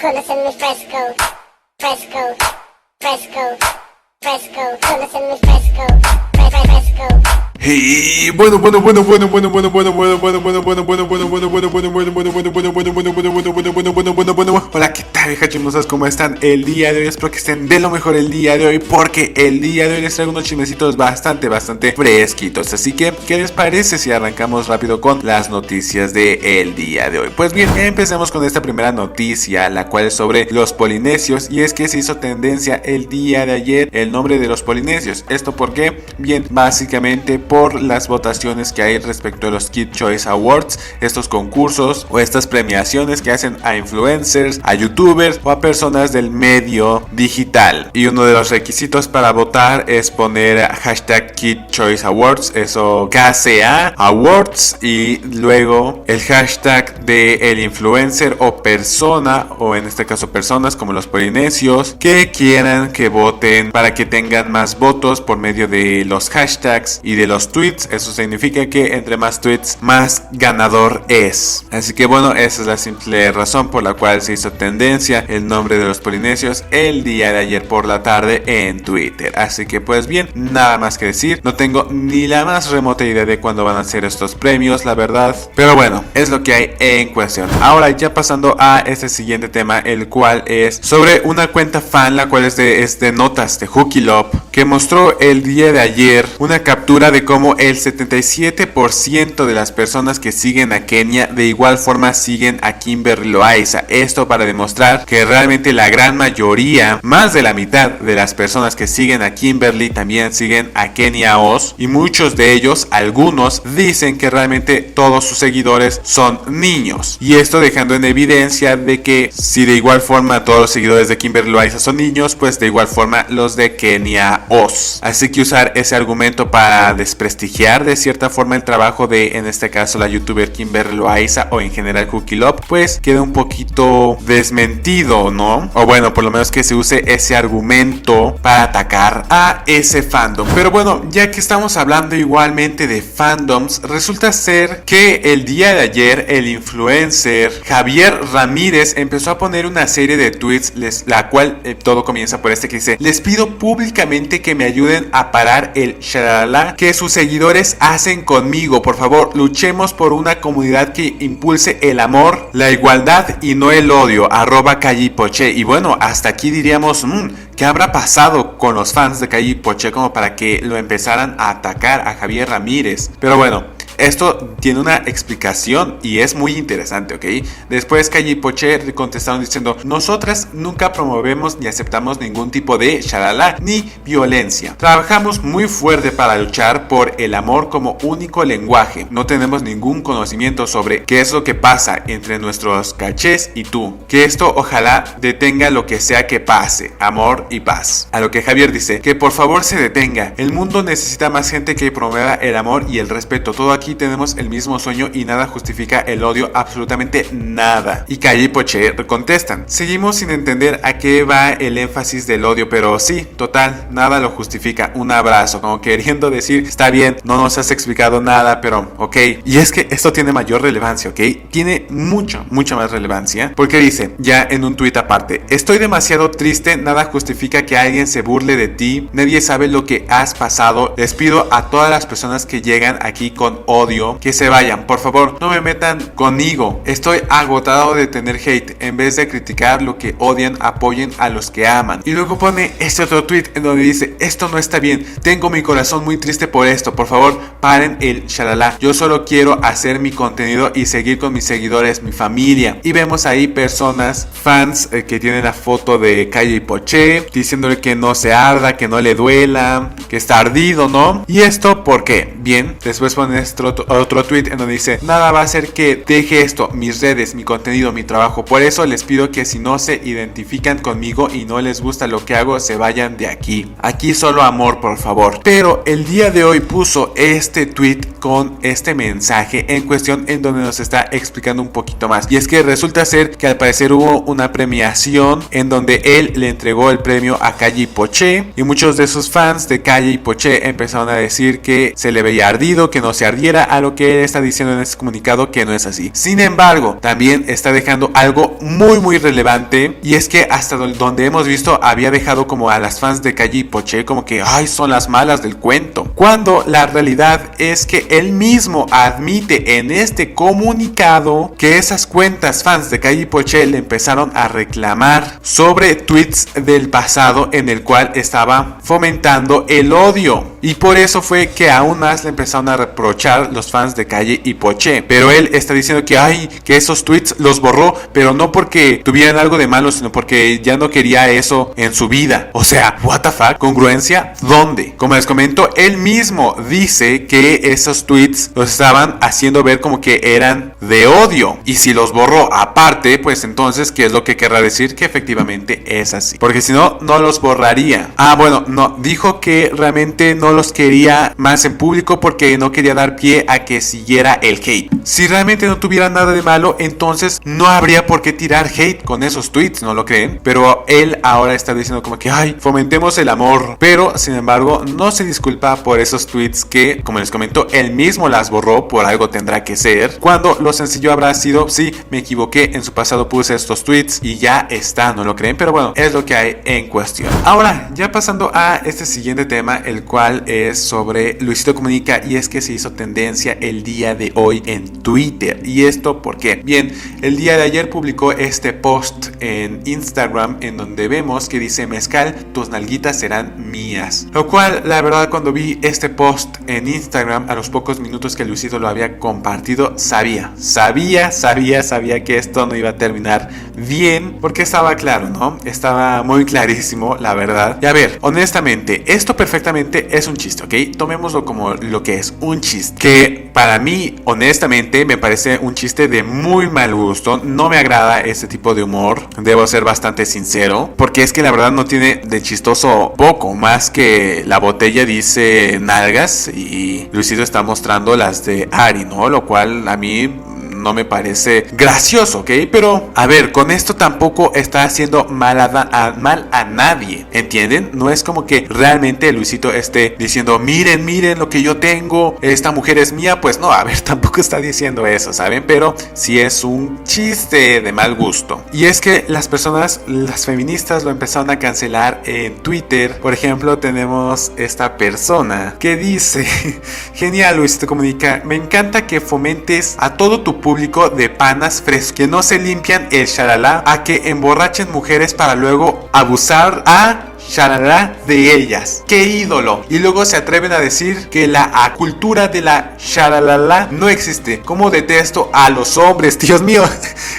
Colas en mi fresco, fresco, fresco, fresco, colas en mi fresco, fresco. Y bueno, hola, ¿qué tal, hachimosas? ¿Cómo están el día de hoy? Espero que estén de lo mejor el día de hoy, porque el día de hoy les traigo unos chismecitos bastante fresquitos. Así que, ¿qué les parece si arrancamos rápido con las noticias del día de hoy? Pues bien, empecemos con esta primera noticia, la cual es sobre los polinesios, y es que se hizo tendencia el día de ayer el nombre de los polinesios. ¿Esto por qué? Bien, básicamente por las votaciones que hay respecto a los Kid Choice Awards, estos concursos o estas premiaciones que hacen a influencers, a youtubers o a personas del medio digital. Y uno de los requisitos para votar es poner hashtag Kid Choice Awards, eso KCA Awards, y luego el hashtag de el influencer o persona, o en este caso personas como los polinesios, que quieran que voten para que tengan más votos por medio de los hashtags y de los tweets. Eso significa que entre más tweets, más ganador es. Así que bueno, esa es la simple razón por la cual se hizo tendencia el nombre de los polinesios el día de ayer por la tarde en Twitter. Así que pues bien, nada más que decir. No tengo ni la más remota idea de cuándo van a ser estos premios, la verdad, pero bueno, es lo que hay en cuestión. Ahora ya pasando a este siguiente tema, el cual es sobre una cuenta fan, la cual es de notas de Hooky Love, que mostró el día de ayer una captura de cómo el 77% de las personas que siguen a Kenia de igual forma siguen a Kimberly Loaiza. Esto para demostrar que realmente la gran mayoría, más de la mitad de las personas que siguen a Kimberly también siguen a Kenia Oz, y muchos de ellos, algunos, dicen que realmente todos sus seguidores son niños, y esto dejando en evidencia de que si de igual forma todos los seguidores de Kimberly Loaiza son niños, pues de igual forma los de Kenia Oz. Así que usar ese argumento para desprestigiar de cierta forma el trabajo de, en este caso, la youtuber Kimberly Loaiza o en general Hooky Love, pues queda un poquito desmentido, ¿no? O bueno, por lo menos que se use ese argumento para atacar a ese fandom. Pero bueno, ya que estamos hablando igualmente de fandoms, resulta ser que el día de ayer el influencer Javier Ramírez empezó a poner una serie de tweets, la cual todo comienza por este que dice: les pido públicamente que me ayuden a parar el shalala que sus seguidores hacen conmigo. Por favor, luchemos por una comunidad que impulse el amor, la igualdad y no el odio. @Callipoche. Y bueno, hasta aquí diríamos, ¿qué habrá pasado con los fans de Callipoche como para que lo empezaran a atacar a Javier Ramírez? Pero bueno, esto tiene una explicación y es muy interesante, ¿ok? Después Callipoche contestaron diciendo: nosotras nunca promovemos ni aceptamos ningún tipo de shalala ni violencia. Trabajamos muy fuerte para luchar por el amor como único lenguaje. No tenemos ningún conocimiento sobre qué es lo que pasa entre nuestros cachés y tú. Que esto ojalá detenga lo que sea que pase. Amor y paz. A lo que Javier dice que por favor se detenga. El mundo necesita más gente que promueva el amor y el respeto. Todo aquí tenemos el mismo sueño y nada justifica el odio, absolutamente nada. Y Callipoche contestan: seguimos sin entender a qué va el énfasis del odio, pero sí, total, nada lo justifica. Un abrazo, como queriendo decir: está bien, no nos has explicado nada, pero ok. Y es que esto tiene mayor relevancia, ok. Tiene mucha más relevancia, porque dice ya en un tuit aparte: estoy demasiado triste, nada justifica que alguien se burle de ti, nadie sabe lo que has pasado. Les pido a todas las personas que llegan aquí con odio que se vayan, por favor, no me metan conmigo. Estoy agotado de tener hate. En vez de criticar lo que odian, apoyen a los que aman. Y luego pone este otro tweet en donde dice: esto no está bien, tengo mi corazón muy triste por esto, por favor paren el shalala, yo solo quiero hacer mi contenido y seguir con mis seguidores, mi familia. Y vemos ahí personas, fans, que tienen la foto de Callipoche diciéndole que no se arda, que no le duela, que está ardido, ¿no? Y esto ¿por qué? Bien, después pone otro tweet en donde dice: nada va a hacer que deje esto, mis redes, mi contenido, mi trabajo. Por eso les pido que si no se identifican conmigo y no les gusta lo que hago, se vayan de aquí. Aquí solo amor, por favor. Pero el día de hoy puso este tweet con este mensaje en cuestión en donde nos está explicando un poquito más. Y es que resulta ser que al parecer hubo una premiación en donde él le entregó el premio a Callipoche, y muchos de sus fans de Callipoche empezaron a decir que se le veía ardido, que no se ardiera, refiera a lo que él está diciendo en este comunicado, que no es así. Sin embargo, también está dejando algo muy relevante, y es que hasta donde hemos visto había dejado como a las fans de Calle y Poché como que ay, son las malas del cuento, cuando la realidad es que él mismo admite en este comunicado que esas cuentas fans de Calle y Poché le empezaron a reclamar sobre tweets del pasado en el cual estaba fomentando el odio, y por eso fue que aún más le empezaron a reprochar los fans de Calle y Poché. Pero él está diciendo que ay, que esos tweets los borró, pero no porque tuvieran algo de malo, sino porque ya no quería eso en su vida. O sea, what the fuck, congruencia, ¿dónde? Como les comento, él mismo dice que esos tweets los estaban haciendo ver como que eran de odio, y si los borró aparte, pues entonces ¿qué es lo que querrá decir? Que efectivamente es así, porque si no, no los borraría. Bueno, no, dijo que realmente no los quería más en público porque no quería dar pie a que siguiera el hate. Si realmente no tuviera nada de malo, entonces no habría por qué tirar hate con esos tweets, ¿no lo creen? Pero él ahora está diciendo como que ay, fomentemos el amor, pero sin embargo no se disculpa por esos tweets que, como les comento, él mismo las borró, por algo tendrá que ser, cuando lo sencillo habrá sido sí, me equivoqué, en su pasado puse estos tweets y ya está, ¿no lo creen? Pero bueno, es lo que hay en cuestión. Ahora, ya pasando a este siguiente tema, el cual es sobre Luisito Comunica, y es que se hizo tendencia el día de hoy en Twitter. ¿Y esto por qué? Bien, el día de ayer publicó este post en Instagram en donde vemos que dice: Mezcal, tus nalguitas serán mías. Lo cual, la verdad, cuando vi este post en Instagram, a los pocos minutos que Luisito lo había compartido, sabía que esto no iba a terminar bien, porque estaba claro, ¿no? Estaba muy clarísimo, la verdad. Y a ver, honestamente, esto perfectamente es un chiste, ¿ok? Tomémoslo como lo que es, un chiste, que para mí, honestamente, me parece un chiste de muy mal gusto. No me agrada este tipo de humor, debo ser bastante sincero, porque es que la verdad no tiene de chistoso poco, más que la botella dice nalgas y Luisito está mostrando las de Ari, ¿no? Lo cual a mí no me parece gracioso, ¿ok? Pero, a ver, con esto tampoco está haciendo mal a nadie, ¿entienden? No es como que realmente Luisito esté diciendo, miren lo que yo tengo, esta mujer es mía. Pues no, a ver, tampoco está diciendo eso, ¿saben? Pero sí es un chiste de mal gusto. Y es que las personas, las feministas, lo empezaron a cancelar en Twitter. Por ejemplo, tenemos esta persona que dice: genial, Luisito Comunica, me encanta que fomentes a todo tu público de panas frescos que no se limpian el shalala a que emborrachen mujeres para luego abusar a shalala de ellas. ¡Qué ídolo! Y luego se atreven a decir que la cultura de la shalalala no existe. ¿Cómo detesto a los hombres? Dios mío.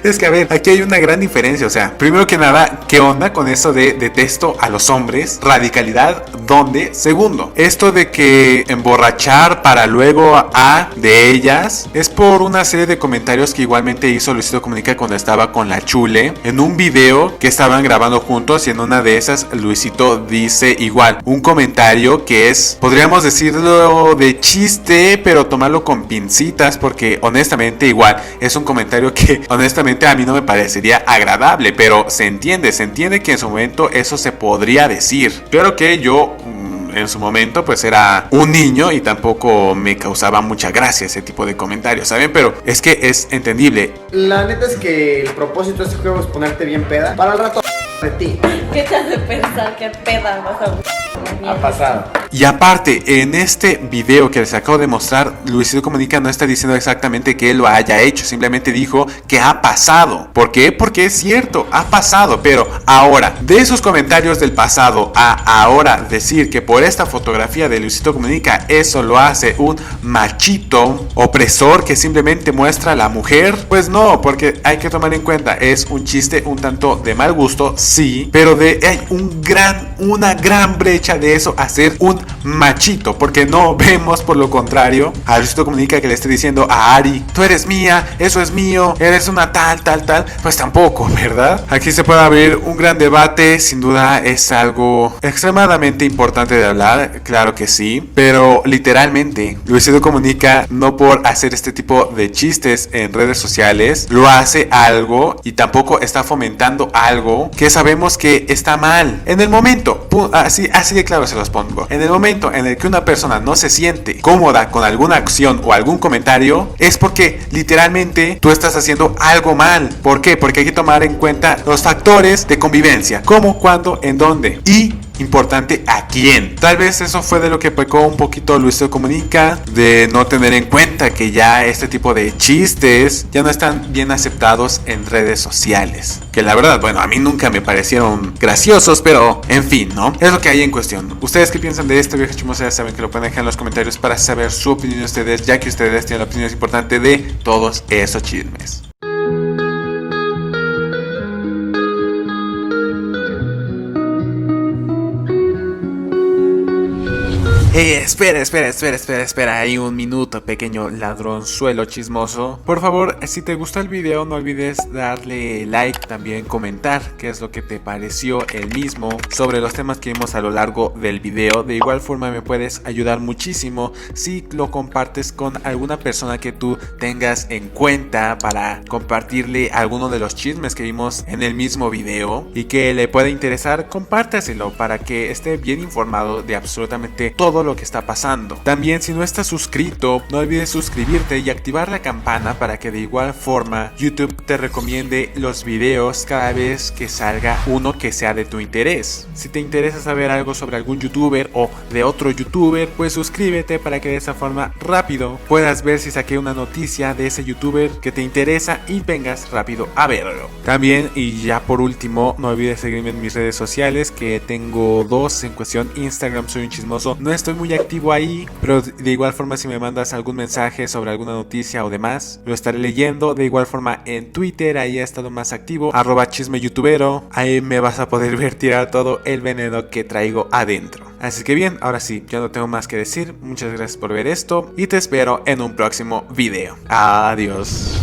Es que a ver, aquí hay una gran diferencia. O sea, primero que nada, ¿qué onda con eso de detesto a los hombres? Radicalidad, ¿dónde? Segundo, esto de que emborrachar para luego a de ellas es por una serie de comentarios que igualmente hizo Luisito Comunica cuando estaba con la Chule en un video que estaban grabando juntos, y en una de esas Luisito dice igual un comentario que es, podríamos decirlo de chiste, pero tomarlo con pincitas, porque honestamente igual es un comentario que honestamente a mí no me parecería agradable, pero se entiende que en su momento eso se podría decir. Claro que yo en su momento pues era un niño y tampoco me causaba mucha gracia ese tipo de comentarios, ¿saben? Pero es que es entendible. La neta es que el propósito de este juego es ponerte bien peda para el rato de ti. ¿Qué te hace pensar que peda vas a Ha pasado. Y aparte, en este video que les acabo de mostrar, Luisito Comunica no está diciendo exactamente que él lo haya hecho, simplemente dijo que ha pasado. ¿Por qué? Porque es cierto, ha pasado. Pero ahora, de esos comentarios del pasado a ahora decir que por esta fotografía de Luisito Comunica eso lo hace un machito opresor que simplemente muestra a la mujer, pues no, porque hay que tomar en cuenta, es un chiste un tanto de mal gusto, sí, pero hay una gran brecha de eso a ser un machito, porque no vemos por lo contrario a Luisito Comunica que le esté diciendo a Ari, tú eres mía, eso es mío, eres una tal, pues tampoco, ¿verdad? Aquí se puede abrir un gran debate, sin duda es algo extremadamente importante de hablar, claro que sí, pero literalmente Luisito Comunica, no por hacer este tipo de chistes en redes sociales, lo hace algo y tampoco está fomentando algo que sabemos que está mal. En el momento, así de claro se los pongo, en el momento en el que una persona no se siente cómoda con alguna acción o algún comentario, es porque literalmente tú estás haciendo algo mal. ¿Por qué? Porque hay que tomar en cuenta los factores de convivencia, cómo, cuándo, en dónde y, importante, a quién. Tal vez eso fue de lo que pecó un poquito Luisito Comunica, de no tener en cuenta que ya este tipo de chistes ya no están bien aceptados en redes sociales, que la verdad, bueno, a mí nunca me parecieron graciosos, pero en fin, ¿no? Es lo que hay en cuestión. ¿Ustedes qué piensan de esto, vieja chismosa? Ya saben que lo pueden dejar en los comentarios para saber su opinión de ustedes, ya que ustedes tienen la opinión importante de todos esos chismes. Espera, hay un minuto, pequeño ladronzuelo chismoso. Por favor, si te gustó el video, no olvides darle like, también comentar qué es lo que te pareció el mismo sobre los temas que vimos a lo largo del video. De igual forma me puedes ayudar muchísimo si lo compartes con alguna persona que tú tengas en cuenta para compartirle alguno de los chismes que vimos en el mismo video y que le pueda interesar. Compártaselo para que esté bien informado de absolutamente todo lo que está pasando. También, si no estás suscrito, no olvides suscribirte y activar la campana para que de igual forma YouTube te recomiende los videos cada vez que salga uno que sea de tu interés. Si te interesa saber algo sobre algún youtuber o de otro youtuber, pues suscríbete para que de esa forma rápido puedas ver si saqué una noticia de ese youtuber que te interesa y vengas rápido a verlo. También, y ya por último, no olvides seguirme en mis redes sociales, que tengo dos en cuestión. Instagram, soy un chismoso. No estoy muy activo ahí, pero de igual forma si me mandas algún mensaje sobre alguna noticia o demás, lo estaré leyendo. De igual forma en Twitter, ahí he estado más activo, @chismeyoutubero. Ahí me vas a poder ver tirar todo el veneno que traigo adentro. Así que bien, ahora sí, ya no tengo más que decir. Muchas gracias por ver esto y te espero en un próximo video. Adiós.